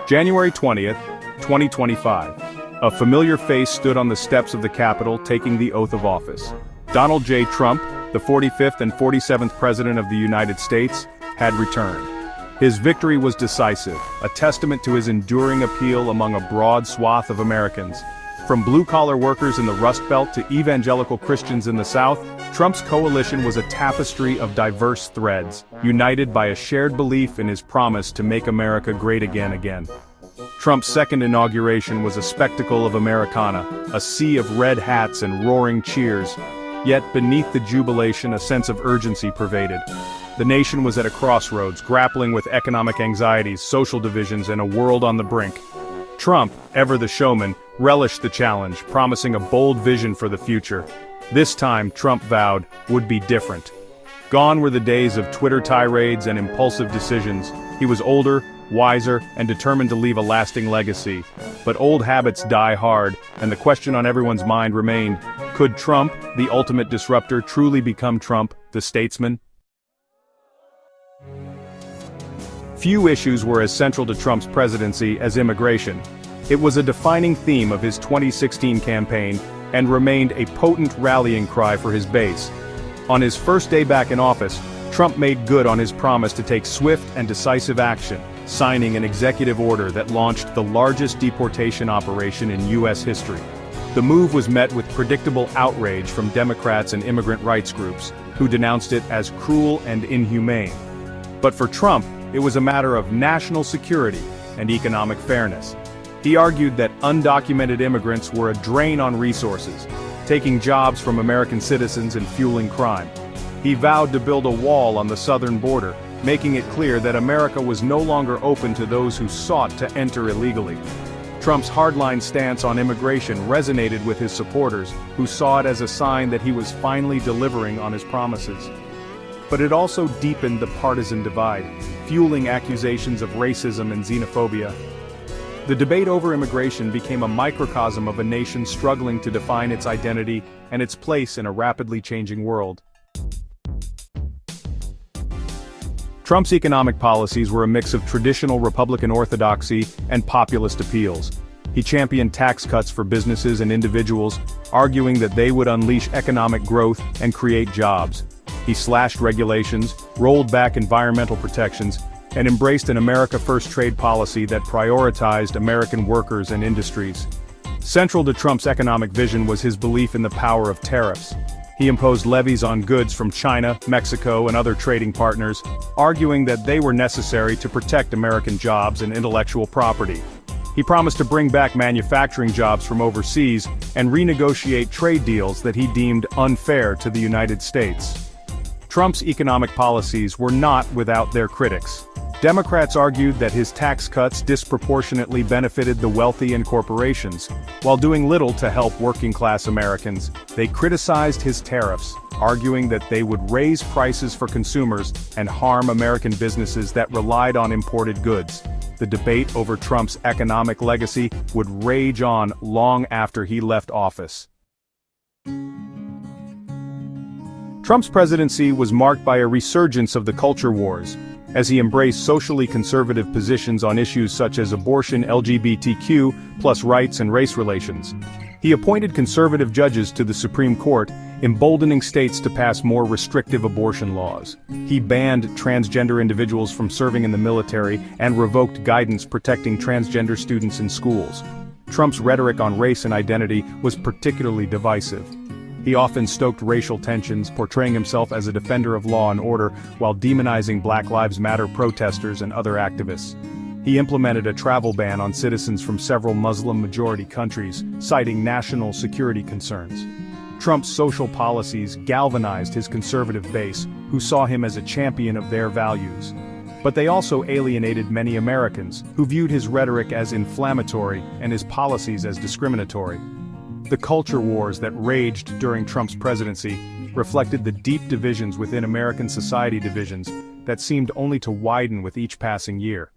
January 20th, 2025. A familiar face stood on the steps of the Capitol taking the oath of office. Donald J. Trump, the 45th and 47th President of the United States, had returned. His victory was decisive, a testament to his enduring appeal among a broad swath of Americans. From blue-collar workers in the Rust Belt to evangelical Christians in the South, Trump's coalition was a tapestry of diverse threads, united by a shared belief in his promise to make America great again. Trump's second inauguration was a spectacle of Americana, a sea of red hats and roaring cheers. Yet beneath the jubilation a sense of urgency pervaded. The nation was at a crossroads, grappling with economic anxieties, social divisions, and a world on the brink. Trump, ever the showman, relished the challenge, promising a bold vision for the future. This time, Trump vowed, would be different. Gone were the days of Twitter tirades and impulsive decisions. He was older, wiser, and determined to leave a lasting legacy. But old habits die hard, and the question on everyone's mind remained, could Trump, the ultimate disruptor, truly become Trump, the statesman? Few issues were as central to Trump's presidency as immigration. It was a defining theme of his 2016 campaign and remained a potent rallying cry for his base. On his first day back in office, Trump made good on his promise to take swift and decisive action, signing an executive order that launched the largest deportation operation in U.S. history. The move was met with predictable outrage from Democrats and immigrant rights groups, who denounced it as cruel and inhumane. But for Trump, it was a matter of national security and economic fairness. He argued that undocumented immigrants were a drain on resources, taking jobs from American citizens and fueling crime. He vowed to build a wall on the southern border, making it clear that America was no longer open to those who sought to enter illegally. Trump's hardline stance on immigration resonated with his supporters, who saw it as a sign that he was finally delivering on his promises. But it also deepened the partisan divide, fueling accusations of racism and xenophobia. The debate over immigration became a microcosm of a nation struggling to define its identity and its place in a rapidly changing world. Trump's economic policies were a mix of traditional Republican orthodoxy and populist appeals. He championed tax cuts for businesses and individuals, arguing that they would unleash economic growth and create jobs. He slashed regulations, rolled back environmental protections, and embraced an America First trade policy that prioritized American workers and industries. Central to Trump's economic vision was his belief in the power of tariffs. He imposed levies on goods from China, Mexico, and other trading partners, arguing that they were necessary to protect American jobs and intellectual property. He promised to bring back manufacturing jobs from overseas and renegotiate trade deals that he deemed unfair to the United States. Trump's economic policies were not without their critics. Democrats argued that his tax cuts disproportionately benefited the wealthy and corporations, while doing little to help working-class Americans. They criticized his tariffs, arguing that they would raise prices for consumers and harm American businesses that relied on imported goods. The debate over Trump's economic legacy would rage on long after he left office. Trump's presidency was marked by a resurgence of the culture wars, as he embraced socially conservative positions on issues such as abortion, LGBTQ+ rights and race relations. He appointed conservative judges to the Supreme Court, emboldening states to pass more restrictive abortion laws. He banned transgender individuals from serving in the military and revoked guidance protecting transgender students in schools. Trump's rhetoric on race and identity was particularly divisive. He often stoked racial tensions, portraying himself as a defender of law and order while demonizing Black Lives Matter protesters and other activists. He implemented a travel ban on citizens from several Muslim-majority countries, citing national security concerns. Trump's social policies galvanized his conservative base, who saw him as a champion of their values. But they also alienated many Americans, who viewed his rhetoric as inflammatory and his policies as discriminatory. The culture wars that raged during Trump's presidency reflected the deep divisions within American society that seemed only to widen with each passing year.